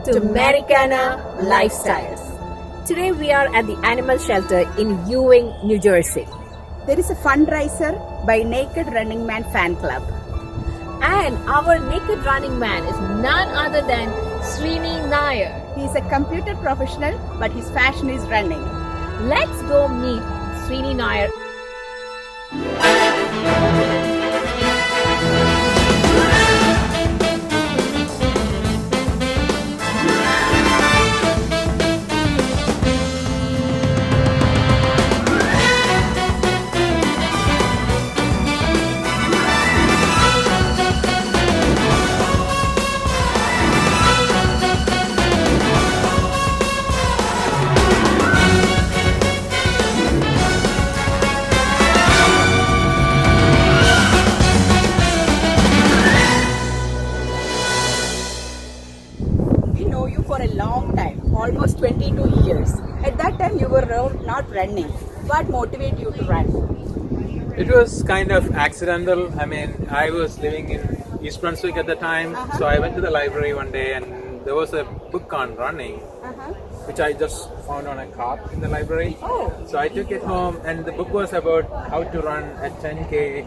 to MericanaLifestyles. Today we are at the animal shelter in Ewing, New Jersey. There is a fundraiser by Naked Running Man Fan Club. And our naked running man is none other than Sreeni Nair. He is a computer professional, but his passion is running. Let's go meet Sweeney Nair. You for a long time, almost 22 years. At that time you were not running. What motivated you to run? It was kind of accidental. I mean, I was living in East Brunswick at the time, so I went to the library one day and there was a book on running, which I just found on a cart in the library. So I took it home and the book was about how to run a 10K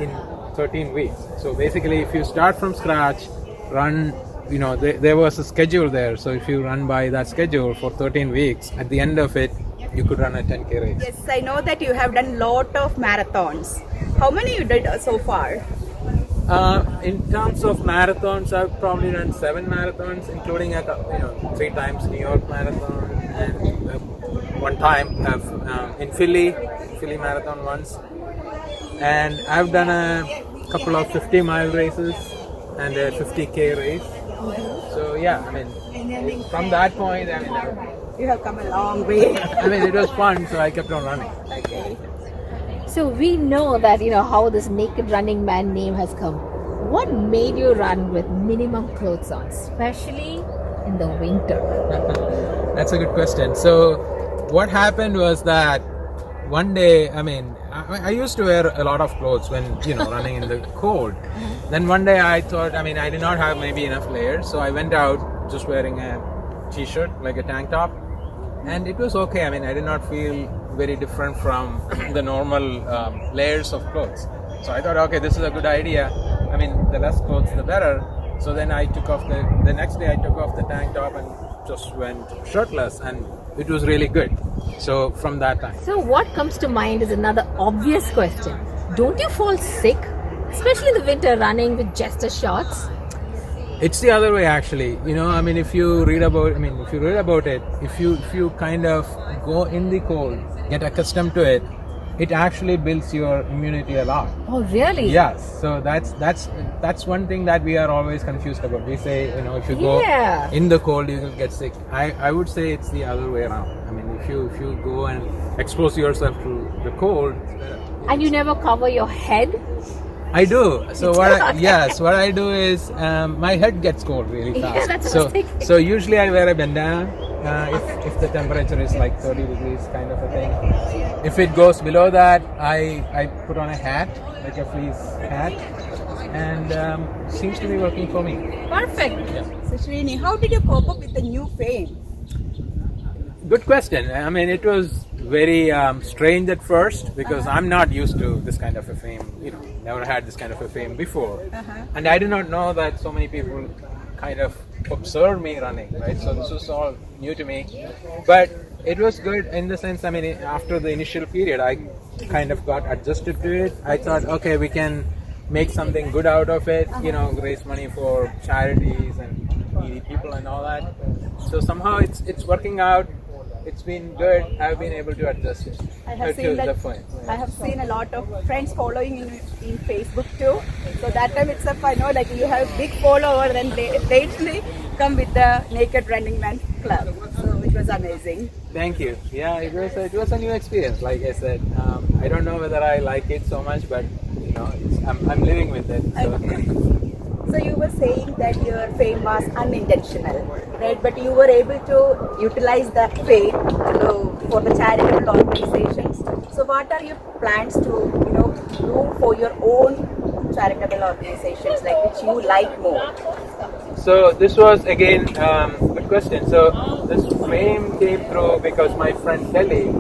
in 13 weeks. So basically, if you start from scratch, run, there was a schedule there. So if you run by that schedule for 13 weeks, at the end of it, you could run a 10K race. Yes, I know that you have done lot of marathons. How many you did so far? In terms of marathons, I've probably run 7 marathons, including 3 times New York Marathon and one time in Philly Marathon once. And I've done a couple of 50-mile races and a 50K race. So yeah, I mean, from that point, You have come a long way. it was fun, so I kept on running. Okay. So we know that how this naked running man name has come. What made you run with minimum clothes on, especially in the winter? That's a good question. So what happened was that one day, I used to wear a lot of clothes when running in the cold. Then one day I thought, I did not have maybe enough layers, so I went out just wearing a t-shirt, like a tank top, and it was okay. I did not feel very different from the normal layers of clothes. So I thought, okay, this is a good idea. The less clothes, the better. So then I took off the next day I took off the tank top and just went shirtless, and it was really good. So from that time. So what comes to mind is another obvious question. Don't you fall sick, especially in the winter running with just the shorts? It's the other way actually. If you read about it, if you kind of go in the cold, get accustomed to it, it actually builds your immunity a lot. Oh, really? Yes. So that's one thing that we are always confused about. We say, if you go in the cold, you will get sick. I would say it's the other way around. If you go and expose yourself to the cold, and you never cover your head? I do. So what I do is my head gets cold really fast. Yeah, that's what I was thinking. So usually I wear a bandana if the temperature is like 30 degrees kind of a thing. If it goes below that, I put on a hat, like a fleece hat, and seems to be working for me. Perfect. Yeah. So Sreeni, how did you cope up with the new fame? Good question. It was very strange at first because I'm not used to this kind of a fame. Never had this kind of a fame before, and I did not know that so many people kind of observed me running. Right, so this was all new to me, but it was good in the sense. After the initial period, I kind of got adjusted to it. I thought, okay, we can make something good out of it. Raise money for charities and needy people and all that. So somehow it's working out. It's been good. I've been able to adjust I have seen a lot of friends following in Facebook too. So that time itself, I know you have big followers, and they actually come with the Naked Running Man Club. So it was amazing. Thank you. Yeah, it was a new experience. Like I said, I don't know whether I like it so much, but I'm living with it. So. So you were saying that your fame was unintentional, right? But you were able to utilize that fame for the charitable organizations. So what are your plans to do for your own charitable organizations, like which you like more? So this was again good question. So this fame came through because my friend Kelly,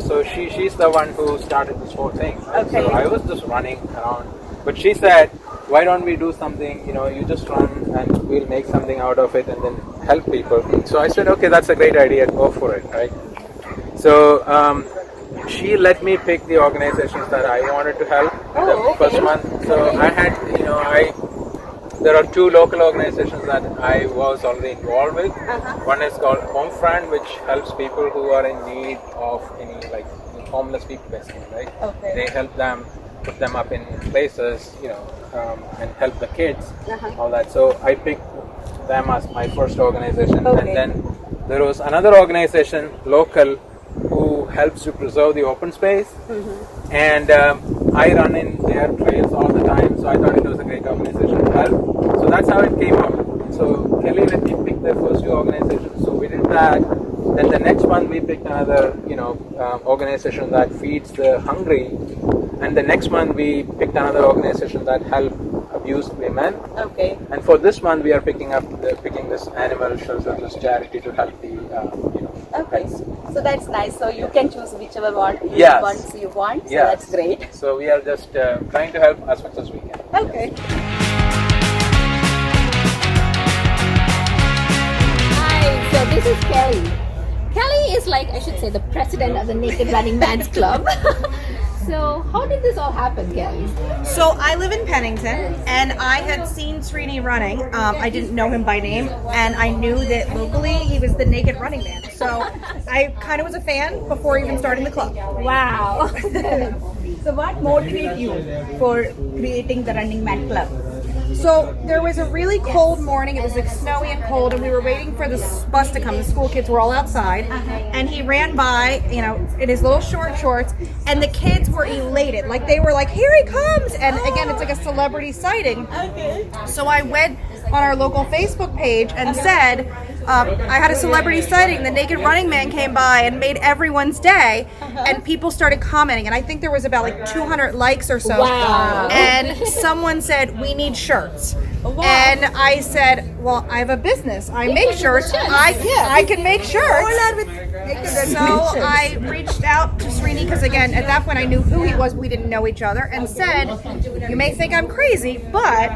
so she's the one who started this whole thing. Okay. So I was just running around, but she said, why don't we do something, you just run and we'll make something out of it and then help people. So I said, okay, that's a great idea, go for it, right? So she let me pick the organizations that I wanted to help the first month. So I had, there are 2 local organizations that I was already involved with. One is called Homefront, which helps people who are in need of any like homeless people basically, right? Okay. They help them, put them up in places, and help the kids, all that. So I picked them as my first organization, and then there was another organization, local, who helps to preserve the open space, and I run in their trails all the time, so I thought it was a great organization to help. So that's how it came up. So Kelly let me pick the first 2 organizations, so we did that. Then the next one we picked another, organization that feeds the hungry, and the next one we picked another organization that help abused women. Okay. And for this one we are picking this animal shelterless charity to help the Okay. pets. So that's nice. So you can choose whichever one Yes. ones you want. So Yes. that's great. So we are just trying to help as much as we can. Okay. Hi, so this is Kelly. Kelly is like, I should say, the president of the Naked Running Man's Club. So how did this all happen, Kelly? So I live in Pennington, and I had seen Sreeni running. I didn't know him by name, and I knew that locally he was the Naked Running Man. So I kind of was a fan before even starting the club. Wow. So what motivated you for creating the Running Man Club? So there was a really cold morning. It was like snowy and cold, and we were waiting for the bus to come. The school kids were all outside, and he ran by, in his little short shorts, and the kids were elated. Like they were like, "Here he comes!" And again, it's like a celebrity sighting. Okay. So I went on our local Facebook page and said, I had a celebrity sighting. The Naked Running Man came by and made everyone's day, and people started commenting. And I think there was about like 200 likes or so. Wow. And someone said, "We need shirts." And I said, "Well, I have a business. I make shirts. I can make shirts." So I reached out to Sweeney because, again, at that point I knew who he was. We didn't know each other, and said, "You may think I'm crazy, but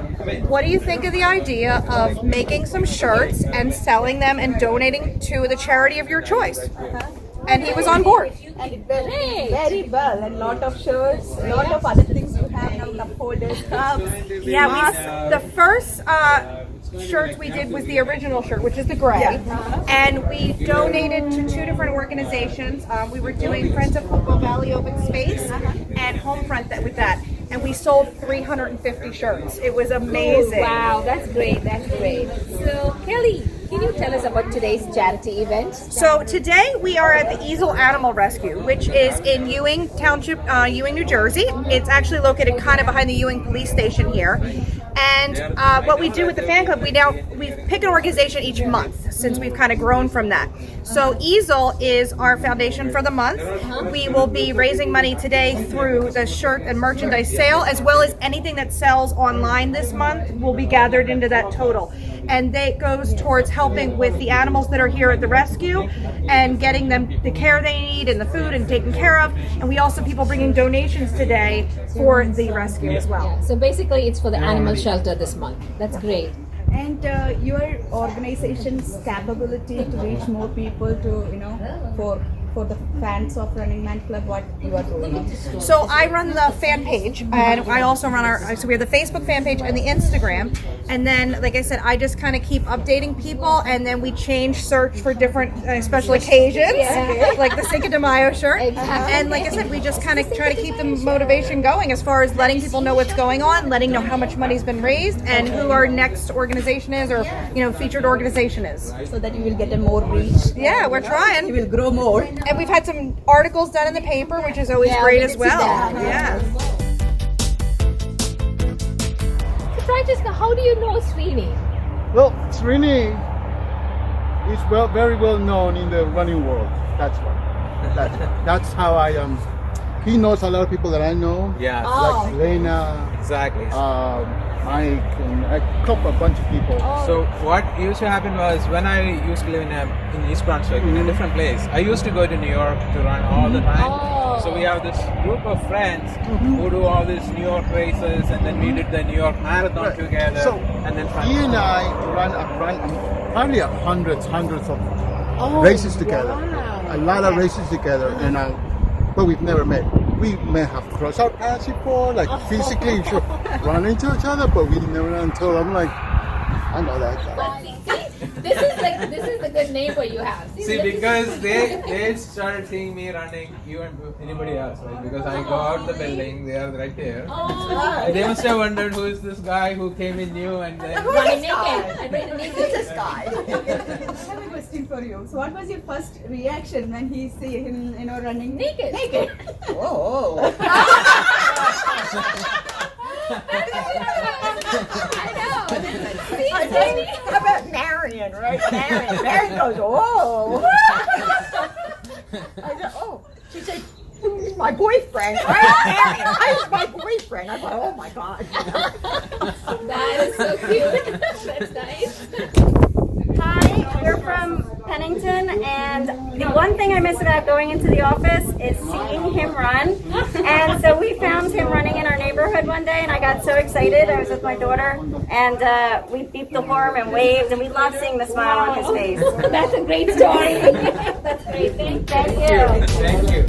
what do you think of the idea of making some shirts and selling them and donating to the charity of your choice?" And he was on board. And it went very well, and lot of shirts, lot of other things you have now, cup holders, cups. Yeah, the first shirts we did was the original shirt, which is the gray, and we donated to 2 different organizations. We were doing Friends of Hopewell Valley Open Space and Homefront with that, and we sold 350 shirts. It was amazing. Wow, that's great. That's great. So, Kelly, can you tell us about today's charity event? So today we are at the Easel Animal Rescue, which is in Ewing Township, Ewing, New Jersey. It's actually located kind of behind the Ewing Police Station here. And what we do with the fan club, we pick an organization each month since we've kind of grown from that. So Easel is our foundation for the month. We will be raising money today through the shirt and merchandise sale, as well as anything that sells online this month will be gathered into that total. And that goes towards helping with the animals that are here at the rescue and getting them the care they need and the food and taken care of. And we also have people bringing donations today for the rescue as well. So basically, it's for the animal shelter this month. That's great. And your organization's capability to reach more people to, for the fans of Running Man Club, what you are doing? So I run the fan page, and I also run so we have the Facebook fan page and the Instagram. And then, like I said, I just kind of keep updating people, and then we change search for different special occasions, like the Cinco de Mayo shirt. And like I said, we just kind of try to keep the motivation going as far as letting people know what's going on, letting know how much money's been raised, and who our next organization is, or featured organization is. So that you will get a more reach. Yeah, we're trying. You will grow more. And we've had some articles done in the paper, which is always great as well. Yeah. So, Francesca, how do you know Sweeney? Well, Sreeni is very well known in the running world. That's why. That's how I am. He knows a lot of people that I know. Yeah, Like Lena, exactly. Mike, and a bunch of people. So what used to happen was when I used to live in East Brunswick in a different place, I used to go to New York to run all the time. Oh. So we have this group of friends who do all these New York races, and then we did the New York Marathon Right. together. So and then he and I run probably hundreds of races together. wow. A lot of races together, and but we've never met. We may have crossed our paths before, like physically run into each other, but we never until I'm like, I know that guy. This is the good neighbor you have. See, because they started seeing me running, even anybody else, right? Because I go out the building, they are right there. They must have wondered who is this guy who came in new and then. Running naked. Who's this guy? I have a question for you. So, what was your first reaction when he see him, running Naked. Oh. I know. I think, how about Marion, right? Marion goes, oh. I said, oh. She said, he's my boyfriend, right? Marion, I'm my boyfriend. I thought, oh my God. That is so cute. That's nice. Hi, we're from Pennington, and the one thing I miss about going into the office is seeing him run. And so we found him running in our neighborhood one day, and I got so excited. I was with my daughter, and we beeped the horn and waved, and we love seeing the smile on his face. That's a great story. That's great. Thank you. Thank you.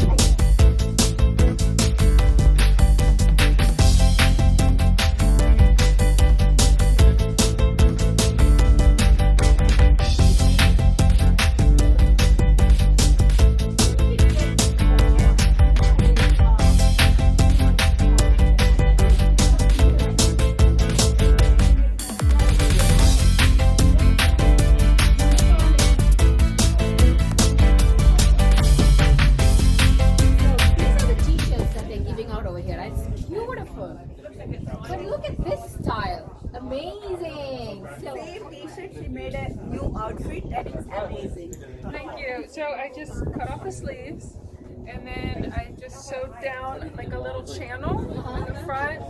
These are the t-shirts that they're giving out over here. It's beautiful. But look at this style. Amazing. So, Same t-shirt, she made a new outfit and it's amazing. Thank you. So I just cut off the sleeves and then I just sewed down like a little channel in the front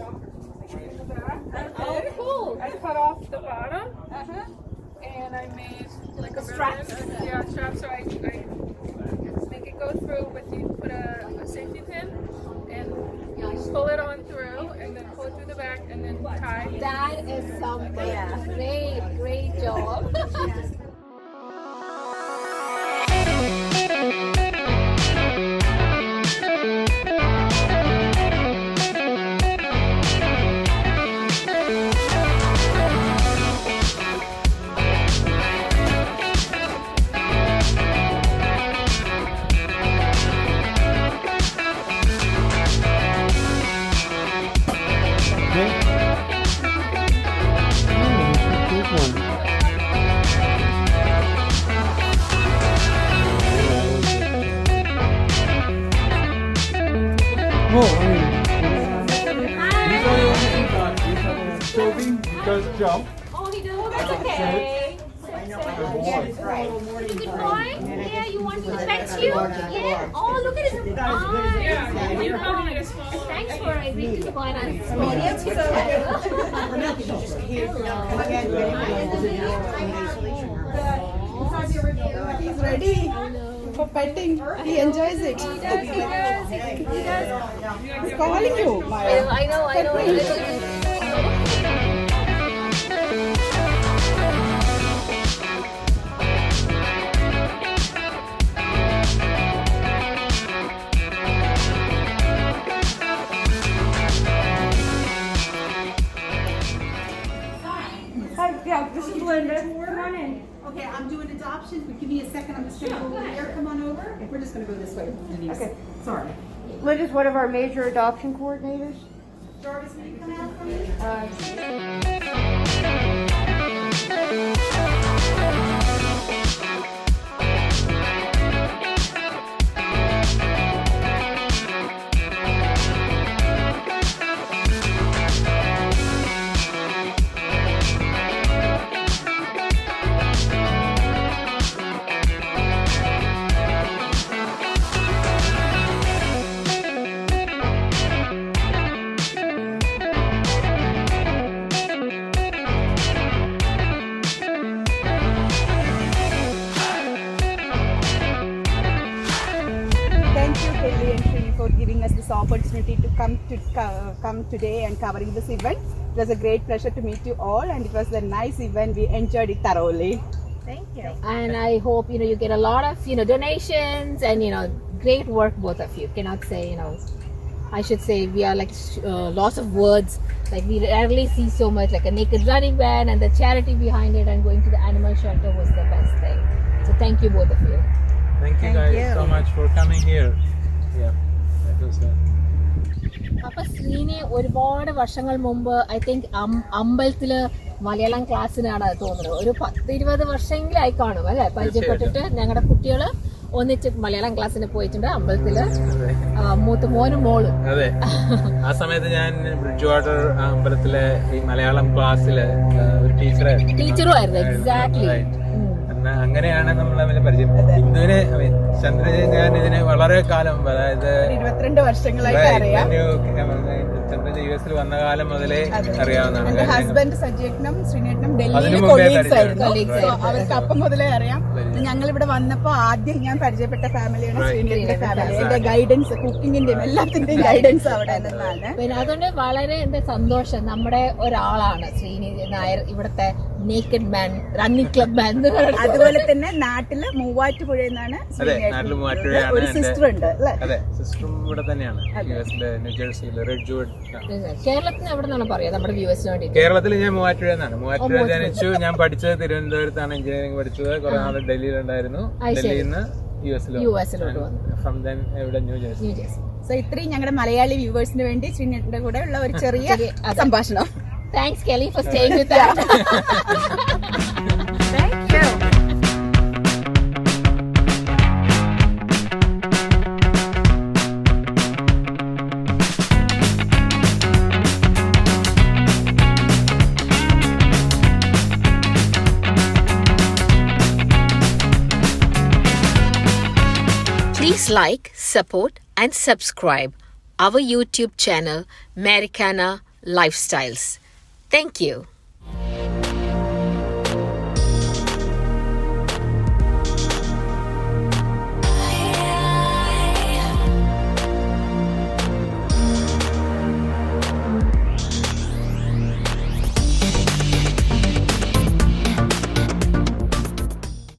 and the back. oh, cool. I cut off the bottom and I made like a straps? strap. So I make it go through with you put a safety pin and pull it on through and then pull it through the back and then tie. That is something. Great job. Toby does jump. Oh, he does. That's okay. Good boy. Yeah, you want me to pet you? Yeah. Oh, look at his eyes. Yeah, you probably need a small one. Thanks for agreeing to go on our He's ready for petting. He enjoys it. He does. He's calling you, Maya. I know. Yeah, this is Linda. Come on in. Okay, I'm doing adoptions, but give me a second. I'm just going to go over here. Come on over. We're just going to go this way, Denise. Okay. Sorry. Linda's one of our major adoption coordinators. Jarvis, will you come out for me? Kelly and Sreeni, for giving us this opportunity to come today and covering this event. It was a great pleasure to meet you all, and it was a nice event. We enjoyed it thoroughly. Thank you. And I hope you get a lot of donations and great work, both of you. Cannot say I should say we are like loss of words. Like we rarely see so much like a naked running man, and the charity behind it and going to the animal shelter was the best thing. So thank you both of you. Thank you guys so much for coming here. Yeah, that was അപ്പൊ ശ്രീനി ഒരുപാട് വർഷങ്ങൾ മുമ്പ് I think അമ്പലത്തില് മലയാളം ക്ലാസ്സിനാണ് തോന്നുന്നത്. ഒരു 10-20 വർഷമെങ്കിലും ആയി കാണും അല്ലെ പരിചയപ്പെട്ടിട്ട്. ഞങ്ങളുടെ കുട്ടികള് ഒന്നിച്ച് മലയാളം ക്ലാസ്സിന് പോയിട്ടുണ്ട് അമ്പലത്തില്, മൂത്ത മോനും മോളും. അതെ, ആ സമയത്ത് ഞാൻ ബ്രിഡ്ജ് വാട്ടർ അമ്പലത്തിലെ ഈ മലയാളം ക്ലാസ്സില് ഒരു ടീച്ചറും ആയിരുന്നു. എക്സാക്ട്ലി. അങ്ങനെയാണ് നമ്മൾ തമ്മിൽ പരിചയം. ഇന്ദുവിനെ ചന്ദ്രനെ ഞാൻ ഇതിന് വളരെ കാലം, അതായത് 22 വർഷങ്ങളായിട്ട് അറിയാം. ചന്ദ്രൻ US വന്ന കാലം മുതലേ അറിയാവുന്നതാണ്. എന്റെ ഹസ്ബൻഡ് സജീവനും ശ്രീനേട്ടനും ഡൽഹിയിലെ കൊളീഗ്സ് ആയിരുന്നു. അവർക്ക് അപ്പം മുതലേ അറിയാം. ഞങ്ങൾ ഇവിടെ വന്നപ്പോ ആദ്യം ഞാൻ പരിചയപ്പെട്ട ഫാമിലിയാണ് ശ്രീനേട്ടന്റെ ഫാമിലി. എന്റെ ഗൈഡൻസ്, കുക്കിങ്ങിന്റെയും എല്ലാത്തിന്റെയും ഗൈഡൻസ് അവിടെ നിന്നാണ്. പിന്നെ അതുകൊണ്ട് വളരെ എന്റെ സന്തോഷം. നമ്മുടെ ഒരാളാണ് ശ്രീനി നായർ, ഇവിടുത്തെ നേക്കഡ് മാൻ, റണ്ണിംഗ് ക്ലബ് മാൻ. അതുപോലെ തന്നെ നാട്ടില് മൂവാറ്റുപുഴയിൽ നിന്നാണ് ഒരു സിസ്റ്റർ ഉണ്ട് അല്ലെ? അതെ, സിസ്റ്ററും ഇവിടെ തന്നെയാണ്, യുഎസിലെ ന്യൂജേഴ്സിയിലെ റെഡ്ജുഡ്. കേരളത്തിന് എവിടെ നിന്നാണ് പറയാ നമ്മുടെ വ്യൂവേഴ്സിന് വേണ്ടി? കേരളത്തിൽ ഞാൻ മൂവാറ്റുപുഴ എന്നാണ്. മൂവാറ്റുപുഴ ജനിച്ചു. ഞാൻ പഠിച്ചത് തിരുവനന്തപുരത്താണ്, എഞ്ചിനീയറിംഗ് പഠിച്ചത്. കുറെ നാൾ ഡൽഹിയിലുണ്ടായിരുന്നു. ഡൽഹിയിൽ നിന്ന് യുഎസിലോട്ട് വന്നു. ഫ്രം ദെൻ ഇവിടെ ന്യൂജേഴ്സി. സോ ഇത്രയും ഞങ്ങളുടെ മലയാളി വ്യൂവേഴ്സിന് വേണ്ടി ശ്രീനേട്ടന്റെ കൂടെ ഉള്ള ഒരു ചെറിയ സംഭാഷണം. Thanks, Kelly, for staying with us. Thank you. Please like, support, and subscribe our YouTube channel, MericanaLifestyles. Thank you.